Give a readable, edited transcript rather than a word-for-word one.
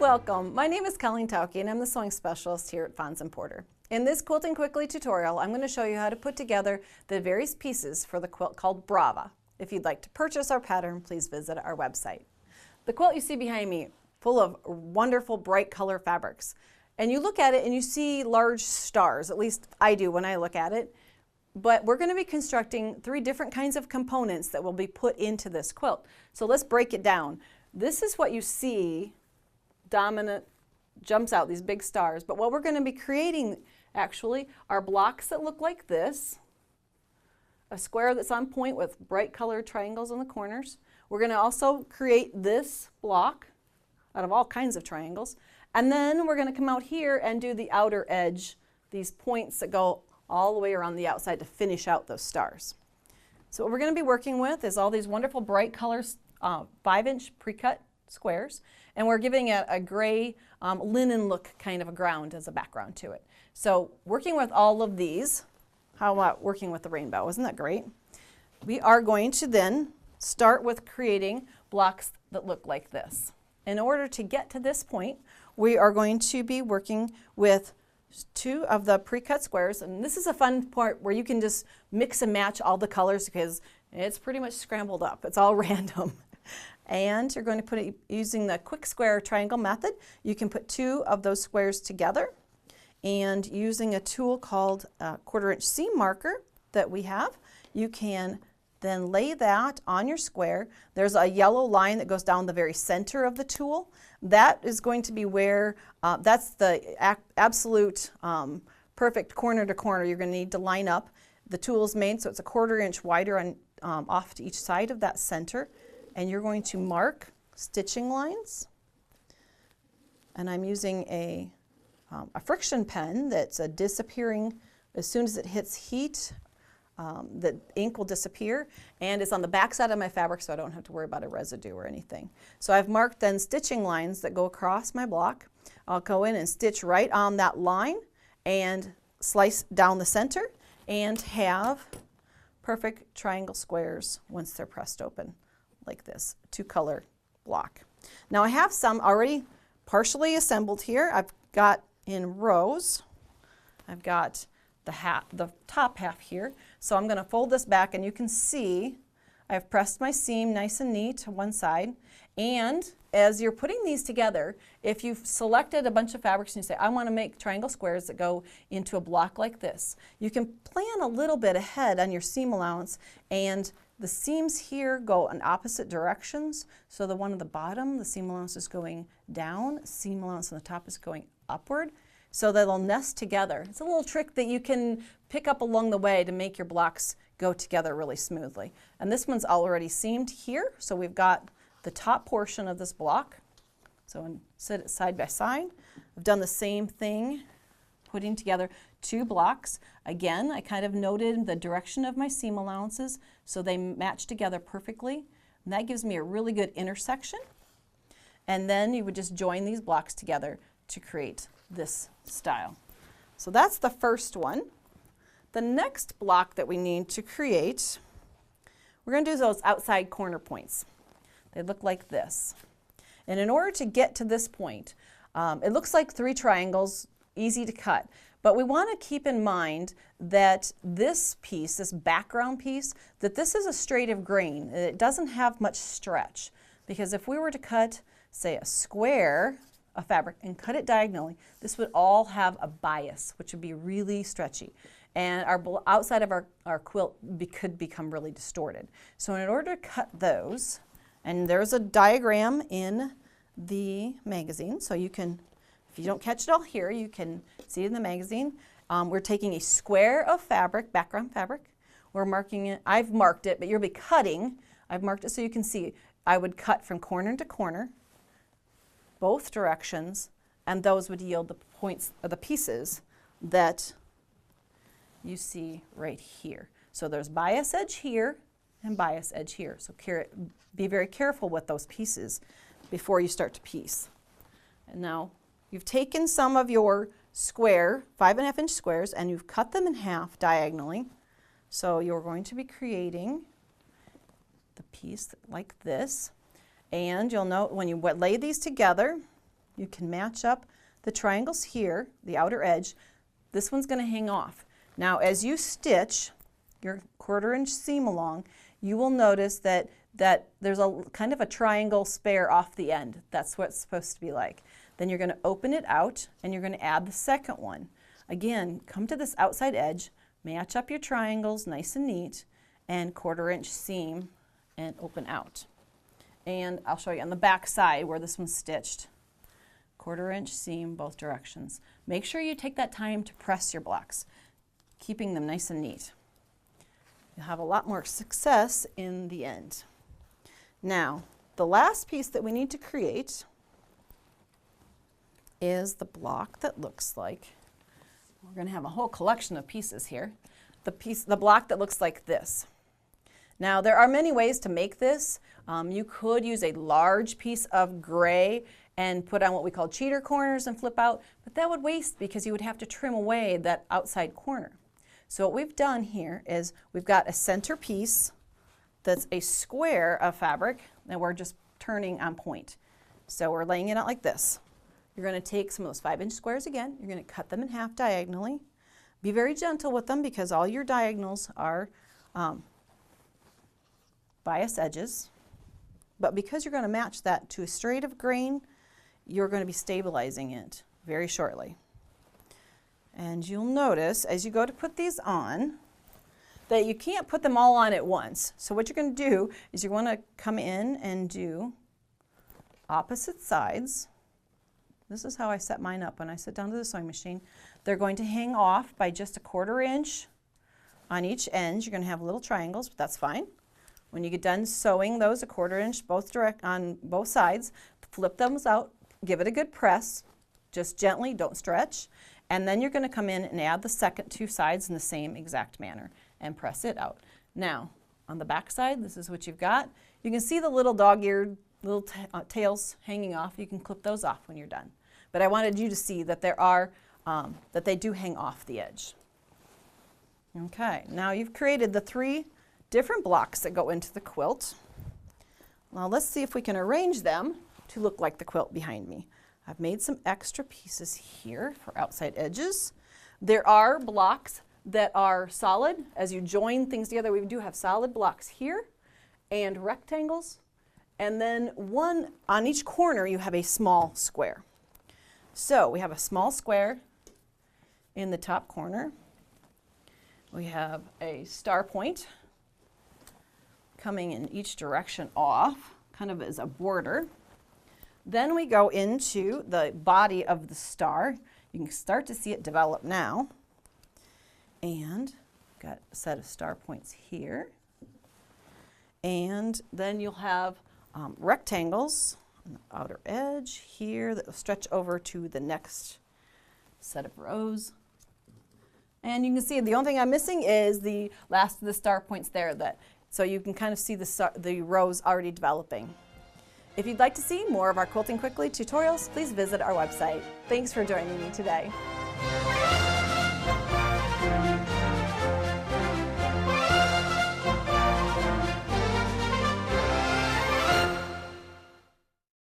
Welcome. My name is Colleen Tauke and I'm the sewing specialist here at Fons & Porter. In this Quilting Quickly tutorial, I'm going to show you how to put together the various pieces for the quilt called Brava. If you'd like to purchase our pattern, please visit our website. The quilt you see behind me, full of wonderful bright color fabrics. And you look at it and you see large stars, at least I do when I look at it. But we're going to be constructing 3 different kinds of components that will be put into this quilt. So let's break it down. This is what you see dominant, jumps out, these big stars. But what we're going to be creating actually are blocks that look like this. A square that's on point with bright colored triangles on the corners. We're going to also create this block out of all kinds of triangles. And then we're going to come out here and do the outer edge, these points that go all the way around the outside to finish out those stars. So what we're going to be working with is all these wonderful bright colors, 5-inch pre-cut squares, and we're giving it a gray linen look kind of a ground as a background to it. So working with all of these, how about working with the rainbow? Isn't that great? We are going to then start with creating blocks that look like this. In order to get to this point, we are going to be working with 2 of the pre-cut squares, and this is a fun part where you can just mix and match all the colors because it's pretty much scrambled up. It's all random. And you're going to put it using the quick square triangle method. You can put 2 of those squares together, and using a tool called a 1/4-inch seam marker that we have, you can then lay that on your square. There's a yellow line that goes down the very center of the tool. That is going to be where, that's the absolute perfect corner to corner. You're going to need to line up. The tool is made so it's a 1/4 inch wider on, off to each side of that center. And you're going to mark stitching lines. And I'm using a friction pen that's disappearing as soon as it hits heat. The ink will disappear, and it's on the back side of my fabric so I don't have to worry about a residue or anything. So I've marked then stitching lines that go across my block. I'll go in and stitch right on that line and slice down the center and have perfect triangle squares once they're pressed open like this, 2-color block. Now I have some already partially assembled here. I've got in rows, I've got the top half here. So I'm going to fold this back and you can see I've pressed my seam nice and neat to one side. And as you're putting these together, if you've selected a bunch of fabrics and you say, I want to make triangle squares that go into a block like this, you can plan a little bit ahead on your seam allowance, and the seams here go in opposite directions. So the one at the bottom, the seam allowance is going down, seam allowance on the top is going upward, so that they'll nest together. It's a little trick that you can pick up along the way to make your blocks go together really smoothly. And this one's already seamed here, so we've got the top portion of this block. So sit it side by side. I've done the same thing, putting together 2 blocks. Again, I kind of noted the direction of my seam allowances so they match together perfectly. And that gives me a really good intersection. And then you would just join these blocks together to create this style. So that's the first one. The next block that we need to create, we're going to do those outside corner points. They look like this. And in order to get to this point, it looks like 3 triangles, easy to cut. But we want to keep in mind that this piece, this background piece, that this is a straight of grain. It doesn't have much stretch. Because if we were to cut, say, a square of fabric and cut it diagonally, this would all have a bias, which would be really stretchy. And our outside of our quilt could become really distorted. So in order to cut those, and there's a diagram in the magazine, so you can, if you don't catch it all here, you can see it in the magazine. We're taking a square of fabric, background fabric. We're marking it, I've marked it, but you'll be cutting. I've marked it so you can see. I would cut from corner to corner, both directions, and those would yield the points of the pieces that you see right here. So there's bias edge here and bias edge here. So be very careful with those pieces before you start to piece. And now you've taken some of your square, 5.5 inch squares, and you've cut them in half diagonally. So you're going to be creating the piece like this. And you'll note when you lay these together, you can match up the triangles here, the outer edge. This one's going to hang off. Now as you stitch your 1/4 inch seam along, you will notice that there's a kind of a triangle spare off the end. That's what it's supposed to be like. Then you're going to open it out and you're going to add the second one. Again, come to this outside edge, match up your triangles nice and neat, and 1/4 inch seam and open out. And I'll show you on the back side where this one's stitched. 1/4 inch seam both directions. Make sure you take that time to press your blocks, keeping them nice and neat. You'll have a lot more success in the end. Now, the last piece that we need to create is the block that looks like, we're going to have a whole collection of pieces here, the block that looks like this. Now there are many ways to make this. You could use a large piece of gray and put on what we call cheater corners and flip out, but that would waste because you would have to trim away that outside corner. So what we've done here is we've got a center piece that's a square of fabric that we're just turning on point. So we're laying it out like this. You're going to take some of those 5-inch squares again, you're going to cut them in half diagonally. Be very gentle with them because all your diagonals are bias edges. But because you're going to match that to a straight of grain, you're going to be stabilizing it very shortly. And you'll notice as you go to put these on that you can't put them all on at once. So what you're going to do is you want to come in and do opposite sides. This is how I set mine up when I sit down to the sewing machine. They're going to hang off by just a 1/4 inch on each end. You're going to have little triangles, but that's fine. When you get done sewing those a 1/4 inch on both sides, flip those out, give it a good press, just gently, don't stretch, and then you're going to come in and add the second 2 sides in the same exact manner and press it out. Now, on the back side, this is what you've got. You can see the little dog-eared little tails hanging off. You can clip those off when you're done. But I wanted you to see that that they do hang off the edge. Okay, now you've created the 3 different blocks that go into the quilt. Now let's see if we can arrange them to look like the quilt behind me. I've made some extra pieces here for outside edges. There are blocks that are solid. As you join things together, we do have solid blocks here and rectangles. And then one on each corner, you have a small square. So we have a small square in the top corner. We have a star point coming in each direction off, kind of as a border. Then we go into the body of the star. You can start to see it develop now. And got a set of star points here. And then you'll have rectangles on the outer edge here that will stretch over to the next set of rows. And you can see the only thing I'm missing is the last of the star points there, so you can kind of see the rows already developing. If you'd like to see more of our Quilting Quickly tutorials, please visit our website. Thanks for joining me today.